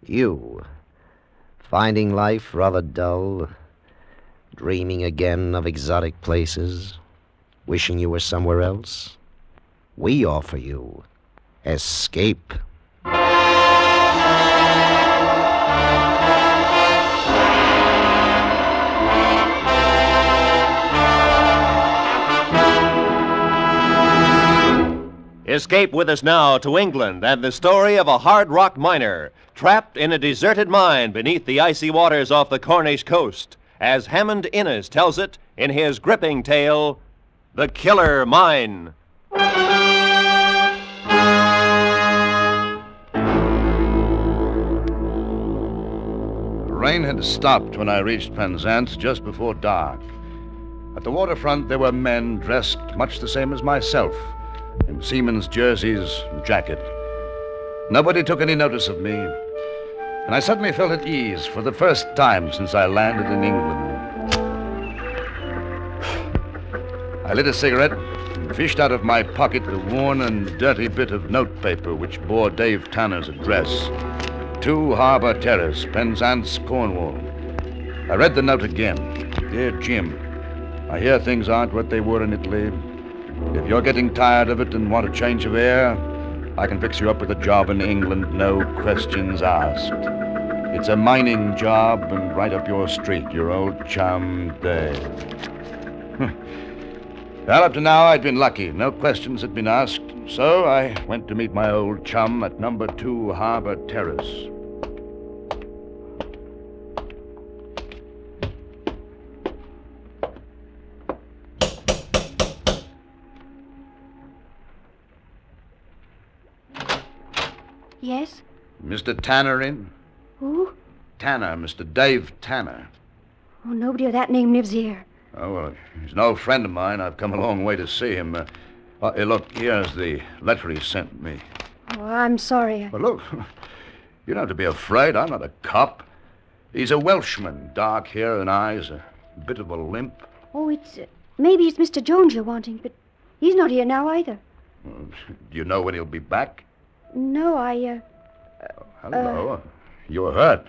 You, finding life rather dull, dreaming again of exotic places, wishing you were somewhere else? We offer you escape. Escape with us now to England and the story of a hard rock miner trapped in a deserted mine beneath the icy waters off the Cornish coast, as Hammond Innes tells it in his gripping tale, The Killer Mine. The rain had stopped when I reached Penzance just before dark. At the waterfront there were men dressed much the same as myself, in seamen's jerseys and jacket. Nobody took any notice of me, and I suddenly felt at ease for the first time since I landed in England. I lit a cigarette and fished out of my pocket the worn and dirty bit of notepaper which bore Dave Tanner's address, 2 Harbour Terrace, Penzance, Cornwall. I read the note again. Dear Jim, I hear things aren't what they were in Italy. If you're getting tired of it and want a change of air, I can fix you up with a job in England, no questions asked. It's a mining job and right up your street, your old chum, Dave. Well, up to now, I'd been lucky. No questions had been asked. So I went to meet my old chum at number 2 Harbour Terrace. Yes? Mr. Tanner in? Who? Tanner, Mr. Dave Tanner. Oh, nobody of that name lives here. Oh, well, he's an old friend of mine. I've come a long way to see him. Hey, look, here's the letter he sent me. Oh, I'm sorry. But look, you don't have to be afraid. I'm not a cop. He's a Welshman, dark hair and eyes, a bit of a limp. Oh, maybe it's Mr. Jones you're wanting, but he's not here now either. Do you know when he'll be back? No, Hello. You're hurt.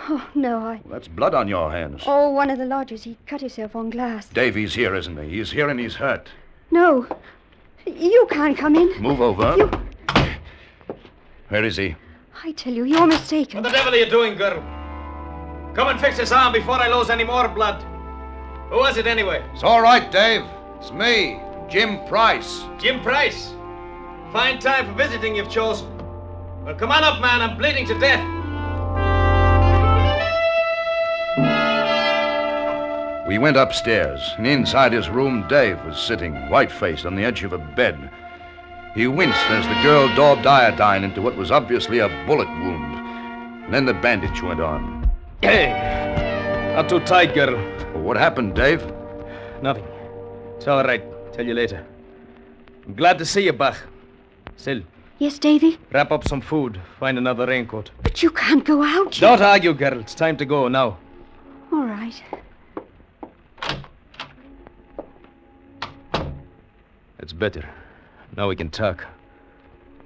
Oh, no, Well, that's blood on your hands. Oh, one of the lodgers. He cut himself on glass. Davy's here, isn't he? He's here and he's hurt. No. You can't come in. Move over. You... Where is he? I tell you, you're mistaken. What the devil are you doing, girl? Come and fix his arm before I lose any more blood. Who was it anyway? It's all right, Dave. It's me, Jim Price. Jim Price. Fine time for visiting you've chosen. Well, come on up, man. I'm bleeding to death. We went upstairs, and inside his room, Dave was sitting, white-faced, on the edge of a bed. He winced as the girl daubed iodine into what was obviously a bullet wound. And then the bandage went on. Hey, not too tight, girl. Well, what happened, Dave? Nothing. It's all right. Tell you later. I'm glad to see you back. Still, Yes, Davy? wrap up some food. Find another raincoat. But you can't go out. Don't argue, girl. It's time to go now. All right. That's better. Now we can talk.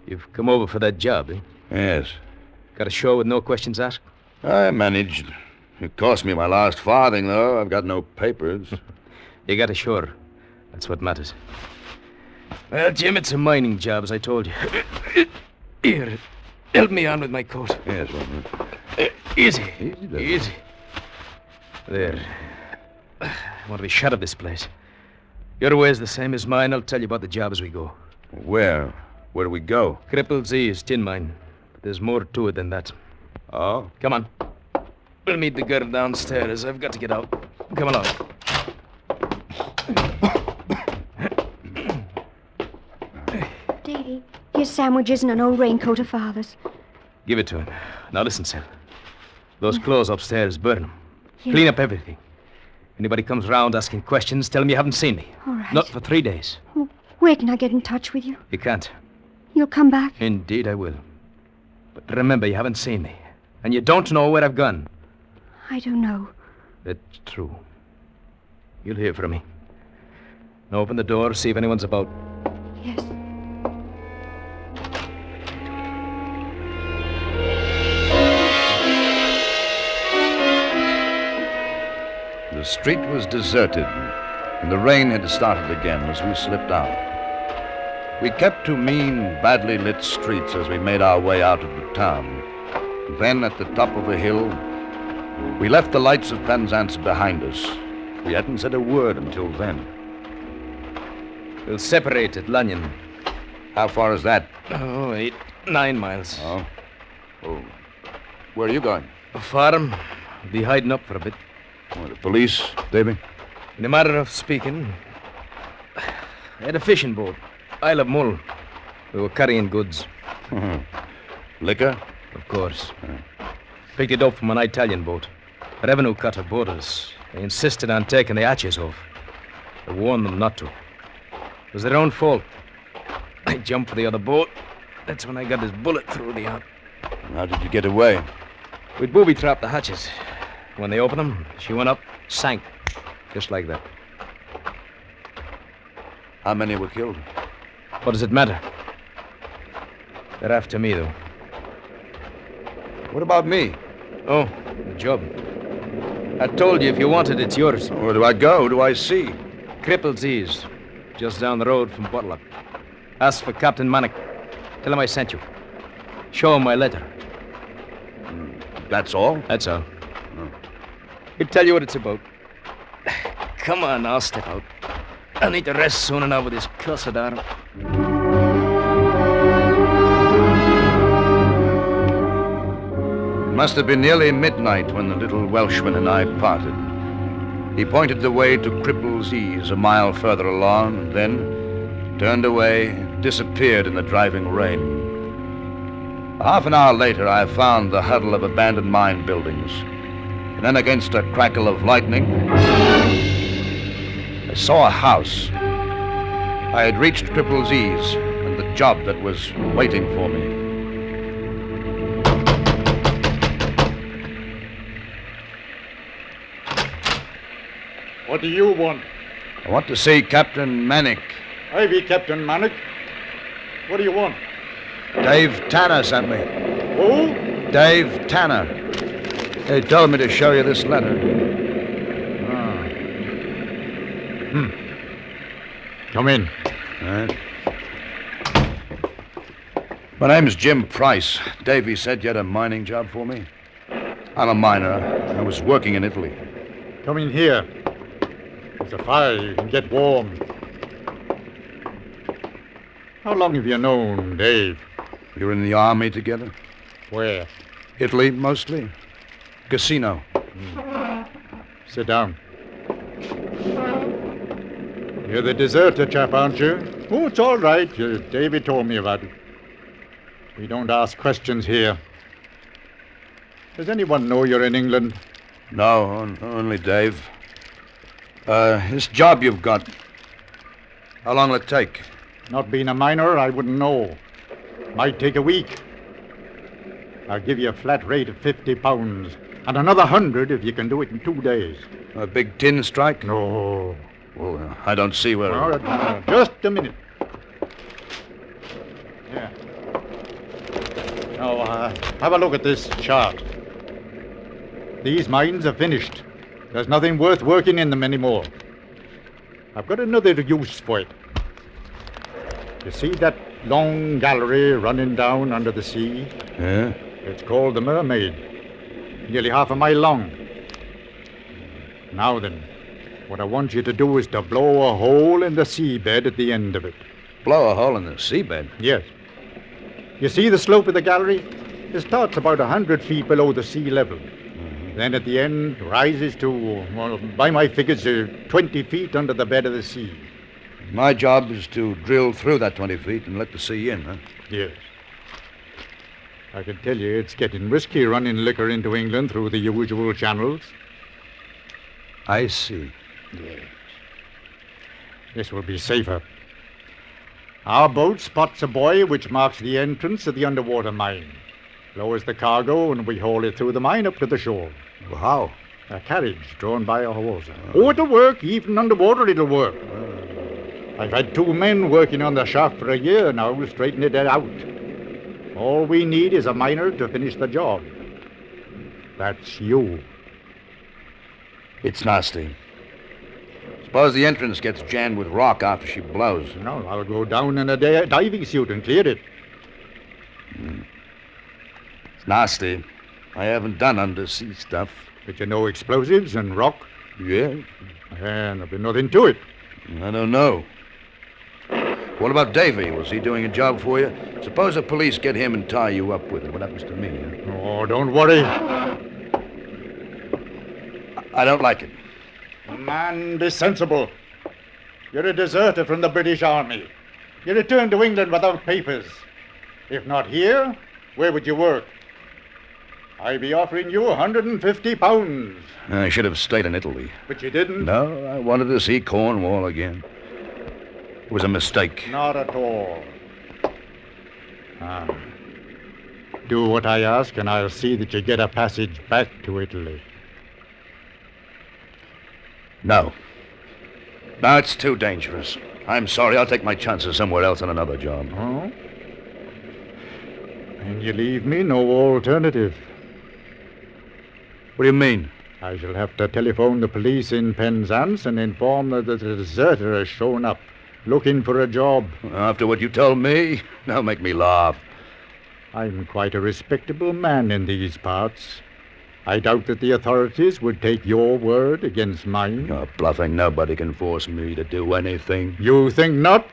You've come over for that job, eh? Yes. Got a show with no questions asked? I managed. It cost me my last farthing, though. I've got no papers. You got ashore. That's what matters. Well, Jim, it's a mining job, as I told you. Here, help me on with my coat. Yes, well, Easy. Easy, Dave. Easy. There. I want to be shut of this place. Your way's the same as mine. I'll tell you about the job as we go. Where? Where do we go? Crippled Z's tin mine. But there's more to it than that. Oh? Come on. We'll meet the girl downstairs. I've got to get out. Come along. Davy, here's sandwiches and an old raincoat of Father's. Give it to him. Now listen, Sal. Those clothes upstairs, burn them. Yeah. Clean up everything. Anybody comes round asking questions, tell them you haven't seen me. All right. Not for 3 days. Where can I get in touch with you? You can't. You'll come back? Indeed I will. But remember, you haven't seen me. And you don't know where I've gone. I don't know. That's true. You'll hear from me. Now open the door, see if anyone's about. Yes. street was deserted, and the rain had started again as we slipped out. We kept to mean, badly lit streets as we made our way out of the town. Then, at the top of a hill, we left the lights of Penzance behind us. We hadn't said a word until then. We'll separate at Lanyon. How far is that? Oh, 8, 9 miles. Oh. Where are you going? A farm. I'll be hiding up for a bit. Oh, the police, Davy? In a matter of speaking, I had a fishing boat, Isle of Mull. We were carrying goods. Liquor? Of course. Picked it up from an Italian boat. A revenue cutter boarded us. They insisted on taking the hatches off. I warned them not to. It was their own fault. I jumped for the other boat. That's when I got this bullet through the arm. How did you get away? We'd booby-trapped the hatches. When they opened them, she went up, sank. Just like that. How many were killed? What does it matter? They're after me, though. What about me? Oh, the job. I told you if you want it, it's yours. Where do I go? Who do I see? Cripple's Ease, just down the road from Butler. Ask for Captain Manick. Tell him I sent you. Show him my letter. That's all? That's all. He'll tell you what it's about. Come on, I'll step out. I need to rest soon enough with this cussed arm. It must have been nearly midnight when the little Welshman and I parted. He pointed the way to Cripple's Ease a mile further along, and then turned away and disappeared in the driving rain. Half an hour later, I found the huddle of abandoned mine buildings. And then against a crackle of lightning, I saw a house. I had reached Cripple's Ease and the job that was waiting for me. What do you want? I want to see Captain Manick. I be Captain Manick. What do you want? Dave Tanner sent me. Who? Dave Tanner. He told me to show you this letter. Come in. All right. My name's Jim Price. Davey said you had a mining job for me. I'm a miner. I was working in Italy. Come in here. There's a fire. You can get warm. How long have you known Dave? We were in the army together. Where? Italy, mostly. Casino. Sit down. You're the deserter chap, aren't you? Oh, it's all right. David told me about it. We don't ask questions here. Does anyone know you're in England? No, only Dave. This job you've got, how long will it take? Not being a miner, I wouldn't know. Might take a week. I'll give you a flat rate of £50, and another 100 if you can do it in 2 days. A big tin strike? No. Well, I don't see where... All right, just a minute. Yeah. Now, have a look at this chart. These mines are finished. There's nothing worth working in them anymore. I've got another use for it. You see that long gallery running down under the sea? Yeah? It's called the Mermaid. Nearly half a mile long. Now then, what I want you to do is to blow a hole in the seabed at the end of it. Blow a hole in the seabed? Yes. You see the slope of the gallery? It starts about 100 feet below the sea level. Then at the end rises to, well, by my figures, 20 feet under the bed of the sea. My job is to drill through that 20 feet and let the sea in, huh? Yes. I can tell you it's getting risky running liquor into England through the usual channels. I see. Yes. This will be safer. Our boat spots a buoy which marks the entrance of the underwater mine. Lowers the cargo and we haul it through the mine up to the shore. Well, how? A carriage drawn by a horse. Oh, it'll work. Even underwater it'll work. I've had 2 men working on the shaft for a year now, straightening it out. All we need is a miner to finish the job. That's you. It's nasty. Suppose the entrance gets jammed with rock after she blows. No, I'll go down in a diving suit and clear it. It's nasty. I haven't done undersea stuff. But you know explosives and rock? Yeah? And there'll be nothing to it. I don't know. What about Davy? Was he doing a job for you? Suppose the police get him and tie you up with it. What happens to me? Huh? Oh, don't worry. I don't like it. Man, be sensible. You're a deserter from the British Army. You returned to England without papers. If not here, where would you work? I'd be offering you £150. I should have stayed in Italy. But you didn't? No, I wanted to see Cornwall again. It was a mistake. Not at all. Do what I ask, and I'll see that you get a passage back to Italy. No. No, it's too dangerous. I'm sorry. I'll take my chances somewhere else on another job. Oh? And you leave me no alternative. What do you mean? I shall have to telephone the police in Penzance and inform them that a deserter has shown up, looking for a job. After what you told me? Don't make me laugh. I'm quite a respectable man in these parts. I doubt that the authorities would take your word against mine. You're bluffing. Nobody can force me to do anything. You think not?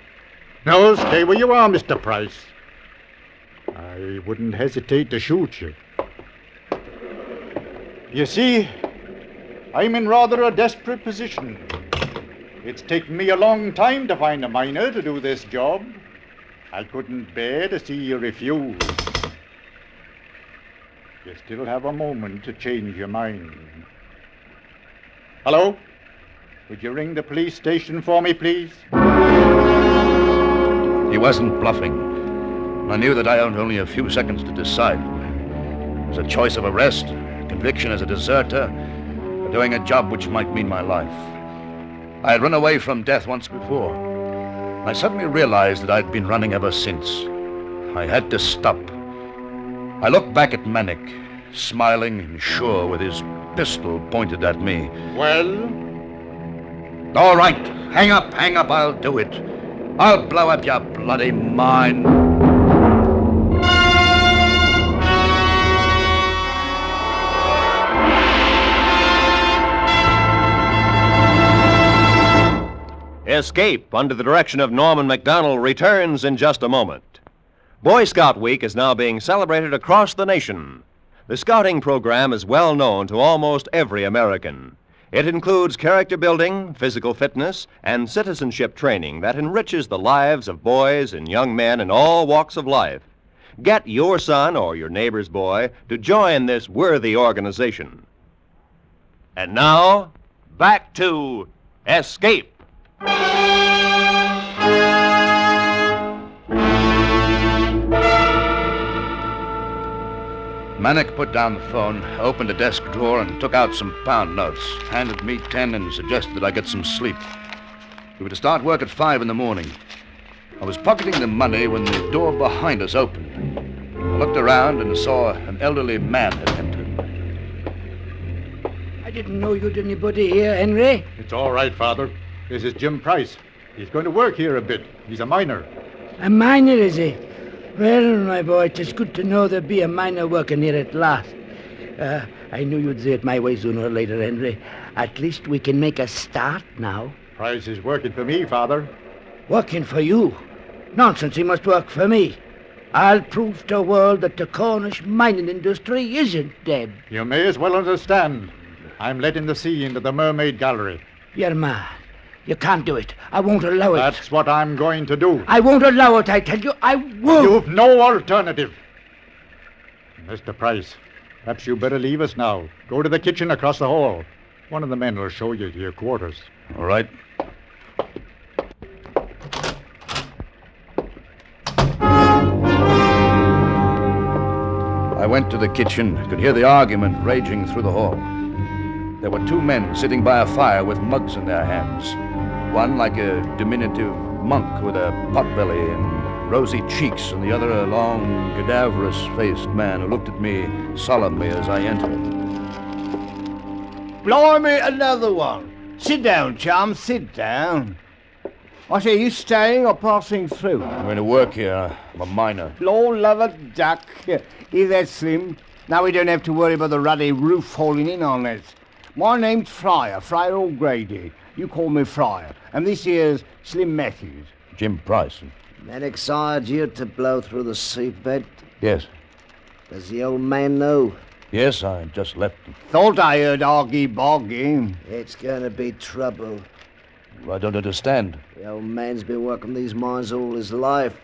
No, stay where you are, Mr. Price. I wouldn't hesitate to shoot you. You see, I'm in rather a desperate position. It's taken me a long time to find a miner to do this job. I couldn't bear to see you refuse. You still have a moment to change your mind. Hello? Would you ring the police station for me, please? He wasn't bluffing. I knew that I owned only a few seconds to decide. It was a choice of arrest, conviction as a deserter, or doing a job which might mean my life. I had run away from death once before. I suddenly realized that I'd been running ever since. I had to stop. I looked back at Manic, smiling and sure with his pistol pointed at me. Well? All right, hang up, I'll do it. I'll blow up your bloody mind. Escape, under the direction of Norman Macdonald, returns in just a moment. Boy Scout Week is now being celebrated across the nation. The Scouting program is well known to almost every American. It includes character building, physical fitness, and citizenship training that enriches the lives of boys and young men in all walks of life. Get your son or your neighbor's boy to join this worthy organization. And now, back to Escape. Manic put down the phone, opened a desk drawer, and took out some pound notes, handed me 10 and suggested that I get some sleep. We were to start work at 5 in the morning. I was pocketing the money when the door behind us opened. I looked around and saw an elderly man had entered. I didn't know you'd anybody here, Henry. It's all right, Father. This is Jim Price. He's going to work here a bit. He's a miner. A miner, is he? Well, my boy, 'tis good to know there be a miner working here at last. I knew you'd say it my way sooner or later, Henry. At least we can make a start now. Price is working for me, Father. Working for you? Nonsense, he must work for me. I'll prove to the world that the Cornish mining industry isn't dead. You may as well understand. I'm letting the sea into the Mermaid Gallery. You're mad. You can't do it. I won't allow it. That's what I'm going to do. I won't allow it, I tell you. I won't. You've no alternative. Mr. Price, perhaps you better leave us now. Go to the kitchen across the hall. One of the men will show you to your quarters. All right. I went to the kitchen, could hear the argument raging through the hall. There were 2 men sitting by a fire with mugs in their hands. One like a diminutive monk with a potbelly and rosy cheeks, and the other a long, cadaverous-faced man who looked at me solemnly as I entered. Blimey, another one. Sit down, chum, sit down. I say, you staying or passing through? I'm going to work here. I'm a miner. Lord love a duck. Is that Slim? Now we don't have to worry about the ruddy roof falling in on us. My name's Fryer O'Grady. You call me Fryer. And this here's Slim Matthews. Jim Price. Medics hired you to blow through the seabed. Yes. Does the old man know? Yes, I just left him. Thought I heard argy-bargy. It's gonna be trouble. I don't understand. The old man's been working these mines all his life.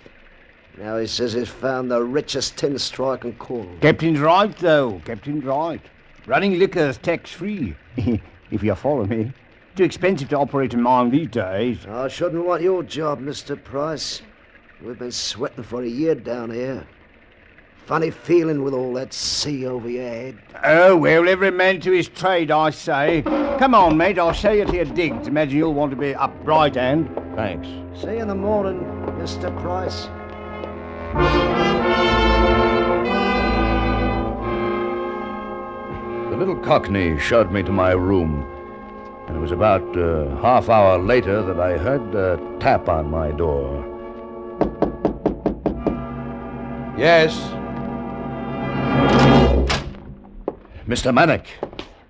Now he says he's found the richest tin strike in Cornwall. Captain's right, though. Captain's right. Running liquor's tax-free, if you follow me. Too expensive to operate a mine these days. I shouldn't want your job, Mr. Price. We've been sweating for a year down here. Funny feeling with all that sea over your head. Oh, well, every man to his trade, I say. Come on, mate, I'll show you to your digs. Imagine you'll want to be up right hand. Thanks. See you in the morning, Mr. Price. The little cockney showed me to my room, and it was about a half hour later that I heard a tap on my door. Yes? Mr. Manick.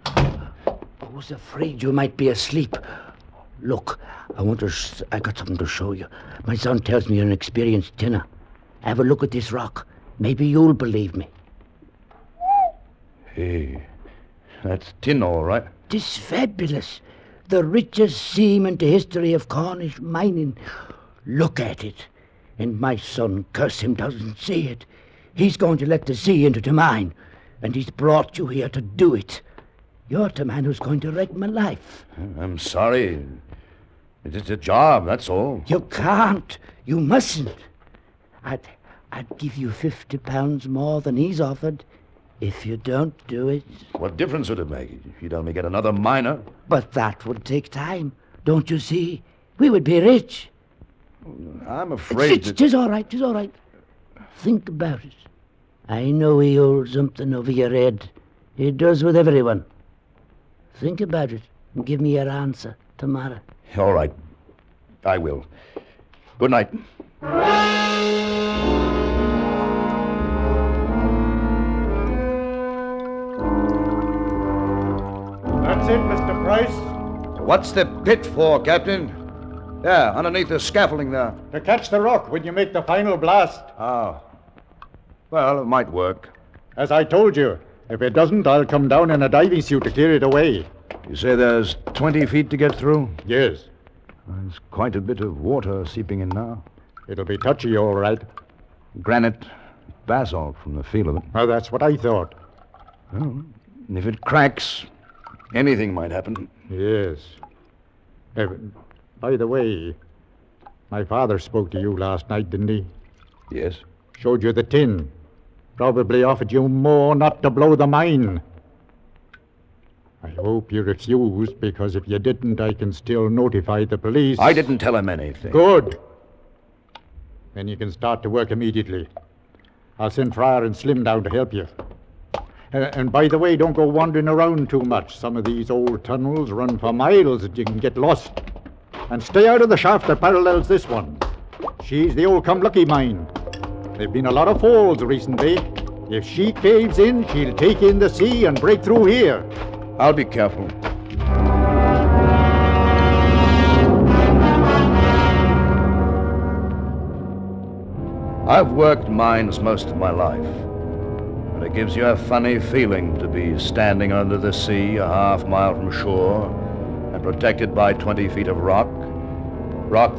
I was afraid you might be asleep. Look, I got something to show you. My son tells me you're an experienced tinner. Have a look at this rock. Maybe you'll believe me. Hey, that's tin, all right. This fabulous. The richest seam in the history of Cornish mining. Look at it. And my son, curse him, doesn't see it. He's going to let the sea into the mine. And he's brought you here to do it. You're the man who's going to wreck my life. I'm sorry. It's a job, that's all. You can't. You mustn't. I'd give you £50 more than he's offered if you don't do it. What difference would it make? You'd only get another miner. But that would take time. Don't you see? We would be rich. I'm afraid that... Tis all right, tis all right. Think about it. I know he holds something over your head. He does with everyone. Think about it and give me your answer tomorrow. All right. I will. Good night. That's it, Mr. Price. What's the pit for, Captain? Yeah, underneath the scaffolding there. To catch the rock when you make the final blast. Oh. Well, it might work. As I told you, if it doesn't, I'll come down in a diving suit to clear it away. You say there's 20 feet to get through? Yes. There's quite a bit of water seeping in now. It'll be touchy, all right. Granite, basalt from the feel of it. Well, that's what I thought. Well, if it cracks, anything might happen. Yes. By the way, my father spoke to you last night, didn't he? Yes. Showed you the tin. Probably offered you more not to blow the mine. I hope you refused, because if you didn't, I can still notify the police. I didn't tell him anything. Good. Then you can start to work immediately. I'll send Fryer and Slim down to help you. And by the way, don't go wandering around too much. Some of these old tunnels run for miles and you can get lost. And stay out of the shaft that parallels this one. She's the old Cumlucky mine. There've been a lot of falls recently. If she caves in, she'll take in the sea and break through here. I'll be careful. I've worked mines most of my life, but it gives you a funny feeling to be standing under the sea a half mile from shore and protected by 20 feet of rock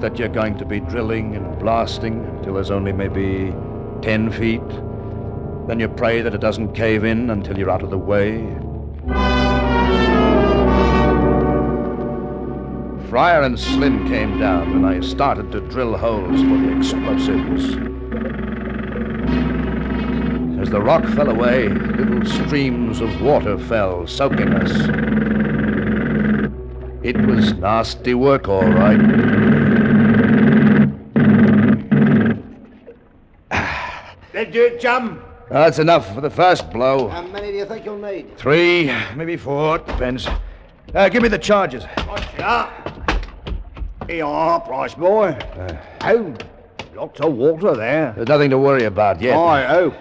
that you're going to be drilling and blasting until there's only maybe 10 feet. Then you pray that it doesn't cave in until you're out of the way. Fryer and Slim came down and I started to drill holes for the explosives. As the rock fell away, little streams of water fell, soaking us. It was nasty work, all right. Let's do it, chum. That's enough for the first blow. How many do you think you'll need? 3, maybe 4, depends. Give me the charges. Gotcha. Here you are, Price boy. Oh, lots of water there. There's nothing to worry about yet. I hope.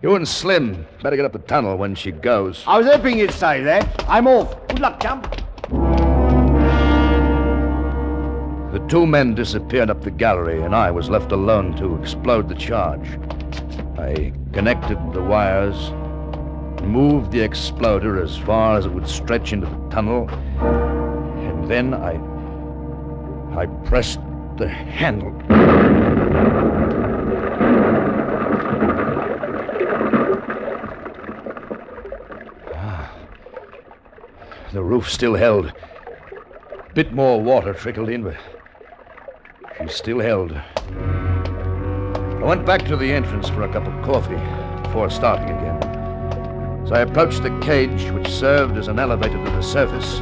You and Slim better get up the tunnel when she goes. I was hoping you'd say that. I'm off. Good luck, chum. The two men disappeared up the gallery, and I was left alone to explode the charge. I connected the wires, moved the exploder as far as it would stretch into the tunnel, and then I pressed the handle. The roof still held. A bit more water trickled in, but she still held. I went back to the entrance for a cup of coffee before starting again. As I approached the cage, which served as an elevator to the surface,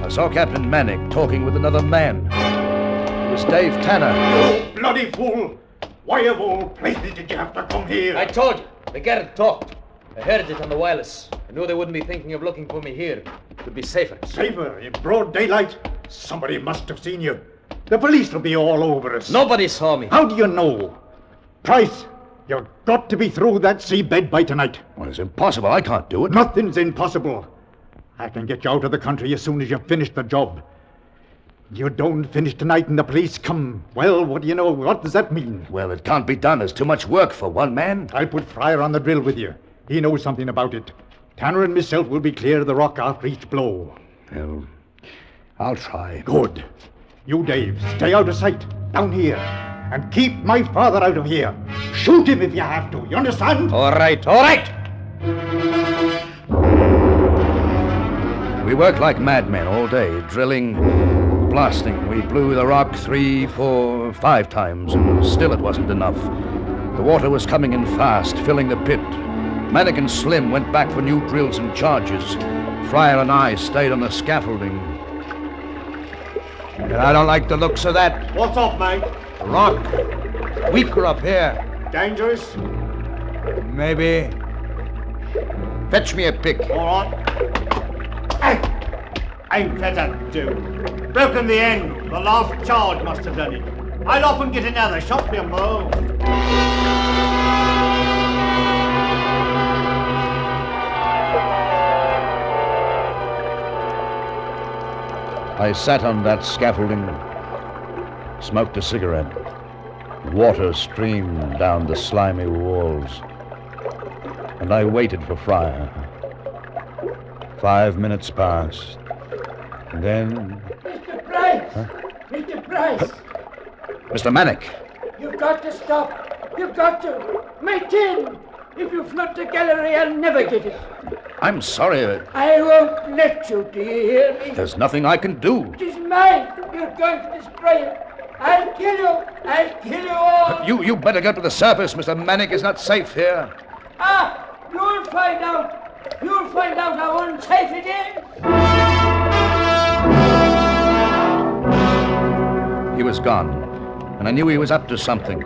I saw Captain Manick talking with another man. It was Dave Tanner. You bloody fool! Why of all places did you have to come here? I told you. The guard talked. I heard it on the wireless. I knew they wouldn't be thinking of looking for me here. It would be safer. Safer in broad daylight? Somebody must have seen you. The police will be all over us. Nobody saw me. How do you know? Price, you've got to be through that seabed by tonight. Well, it's impossible. I can't do it. Nothing's impossible. I can get you out of the country as soon as you've finished the job. You don't finish tonight and the police come. Well, what do you know? What does that mean? Well, it can't be done. There's too much work for one man. I'll put Fryer on the drill with you. He knows something about it. Tanner and myself will be clear of the rock after each blow. Well, I'll try. Good. You, Dave, stay out of sight, down here. And keep my father out of here. Shoot him if you have to. You understand? All right, all right. We worked like madmen all day, drilling, blasting. We blew the rock 3, 4, 5 times, and still it wasn't enough. The water was coming in fast, filling the pit. Manick and Slim went back for new drills and charges. Fryer and I stayed on the scaffolding. And I don't like the looks of that. What's up, mate? The rock. Weaker up here. Dangerous? Maybe. Fetch me a pick. All right. Ain't better do. Broken the end. The last charge must have done it. I'll often get another. Shot me a mo. I sat on that scaffolding, smoked a cigarette. Water streamed down the slimy walls. And I waited for Fryer. 5 minutes passed. And then... Mr. Price! Huh? Mr. Price! Mr. Manick! You've got to stop. You've got to. My tin! If you flood the gallery, I'll never get it. I'm sorry. I won't let you, do you hear me? There's nothing I can do. It is mine. You're going to destroy it. I'll kill you. I'll kill you all. You better get to the surface. Mr. Manick is not safe here. Ah, you'll find out. You'll find out how unsafe it is. He was gone, and I knew he was up to something.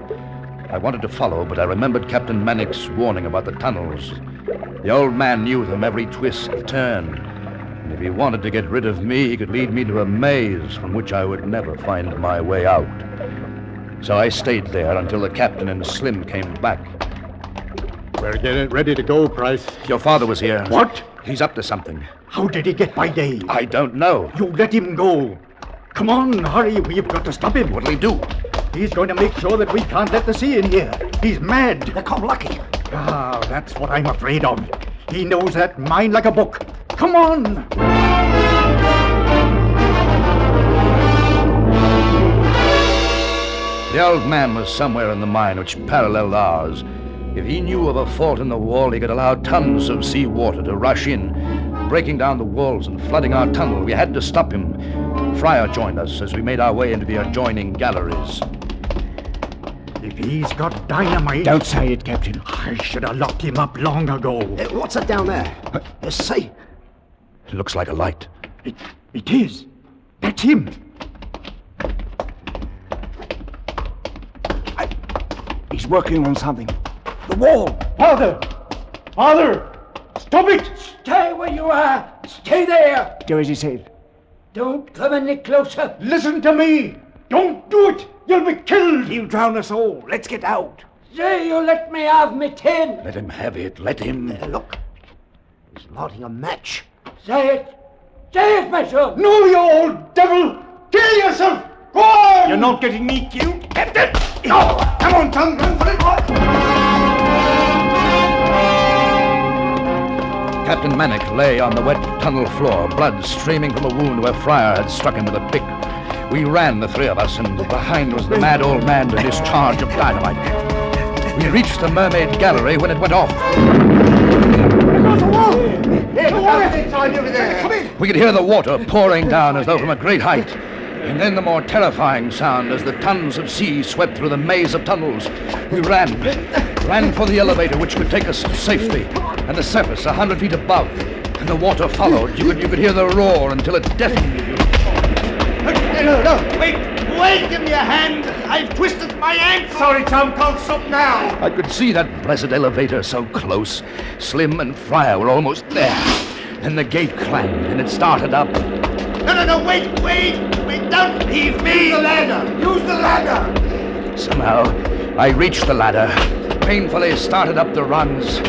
I wanted to follow, but I remembered Captain Manick's warning about the tunnels. The old man knew them, every twist, turn. And if he wanted to get rid of me, he could lead me to a maze from which I would never find my way out. So I stayed there until the captain and Slim came back. We're getting ready to go, Price. Your father was here. What? He's up to something. How did he get by Dave? I don't know. You let him go. Come on, hurry. We've got to stop him. What'll he do? He's going to make sure that we can't let the sea in here. He's mad. They come lucky. Ah, that's what I'm afraid of. He knows that mine like a book. Come on! The old man was somewhere in the mine which paralleled ours. If he knew of a fault in the wall, he could allow tons of seawater to rush in, breaking down the walls and flooding our tunnel. We had to stop him. Fryer joined us as we made our way into the adjoining galleries. If he's got dynamite... Don't say it, Captain. I should have locked him up long ago. What's that down there? See? It looks like a light. It is. That's him. He's working on something. The wall. Father! Father! Stop it! Stay where you are. Stay there. Do as he says. Don't come any closer. Listen to me! Don't do it! You'll be killed! He'll drown us all. Let's get out. Say you let me have me tin. Let him have it. Let him. Look. He's lighting a match. Say it. Say it, my son. No, you old devil! Kill yourself! Go on! You're not getting me killed, Captain. No! Come on, Tom! Run for it! Captain Manick lay on the wet tunnel floor, blood streaming from a wound where Fryer had struck him with a pick. We ran, the three of us, and behind was the mad old man and his charge of dynamite. We reached the mermaid gallery when it went off. We could hear the water pouring down as though from a great height. And then the more terrifying sound as the tons of sea swept through the maze of tunnels. We ran for the elevator which could take us to safety, and the surface 100 feet above. And the water followed. You could hear the roar until it deafened you. No, wait, give me a hand. I've twisted my ankle. Sorry, Tom, can't stop now. I could see that blessed elevator so close. Slim and Fryer were almost there. Then the gate clanged and it started up. No, wait, don't leave me. Use the ladder. Somehow, I reached the ladder, painfully started up the rungs.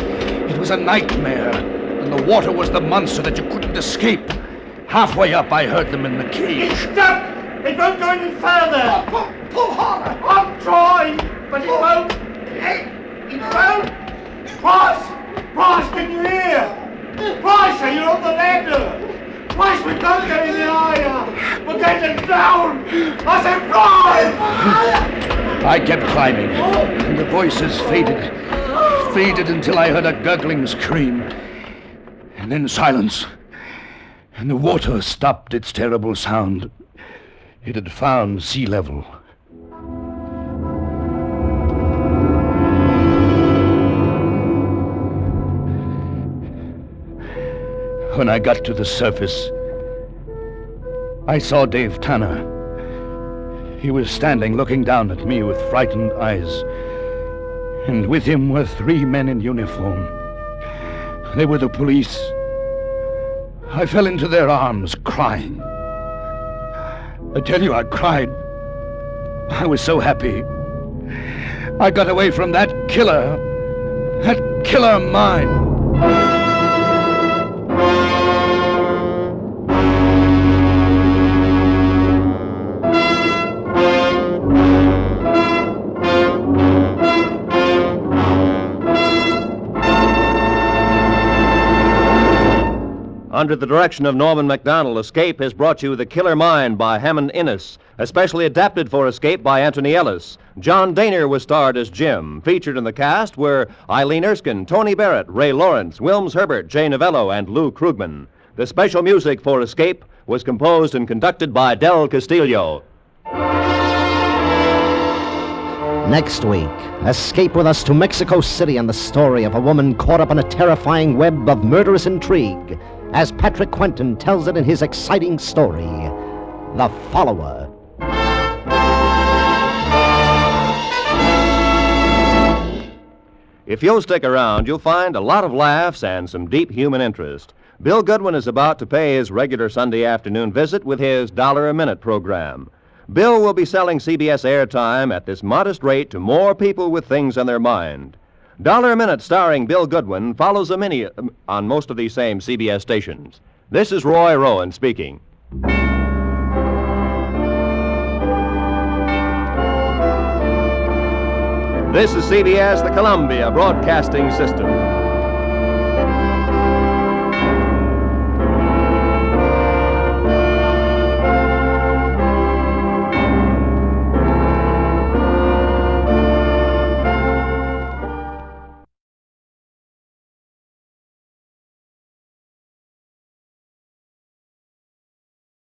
It was a nightmare, and the water was the monster that you couldn't escape. Halfway up, I heard them in the cage. It's stuck. It won't go any further. Pull harder. I'm trying, but it won't. It won't. Price, can you hear? Price, you're on the ladder. Price, we can't get any higher. We're getting down. I said, Price! I kept climbing, and the voices faded until I heard a gurgling scream. And then silence. And the water stopped its terrible sound. It had found sea level. When I got to the surface, I saw Dave Tanner. He was standing looking down at me with frightened eyes. And with him were 3 men in uniform. They were the police. I fell into their arms, crying. I tell you, I cried. I was so happy. I got away from that killer mine. Under the direction of Norman MacDonald, Escape has brought you The Killer Mine by Hammond Innes, especially adapted for Escape by Anthony Ellis. John Dehner was starred as Jim. Featured in the cast were Eileen Erskine, Tony Barrett, Ray Lawrence, Wilms Herbert, Jay Novello, and Lou Krugman. The special music for Escape was composed and conducted by Del Castillo. Next week, escape with us to Mexico City and the story of a woman caught up in a terrifying web of murderous intrigue, as Patrick Quentin tells it in his exciting story, The Follower. If you'll stick around, you'll find a lot of laughs and some deep human interest. Bill Goodwin is about to pay his regular Sunday afternoon visit with his $1-a-minute program. Bill will be selling CBS airtime at this modest rate to more people with things on their mind. $1 a Minute starring Bill Goodwin follows a mini on most of these same CBS stations. This is Roy Rowan speaking. This is CBS, the Columbia Broadcasting System.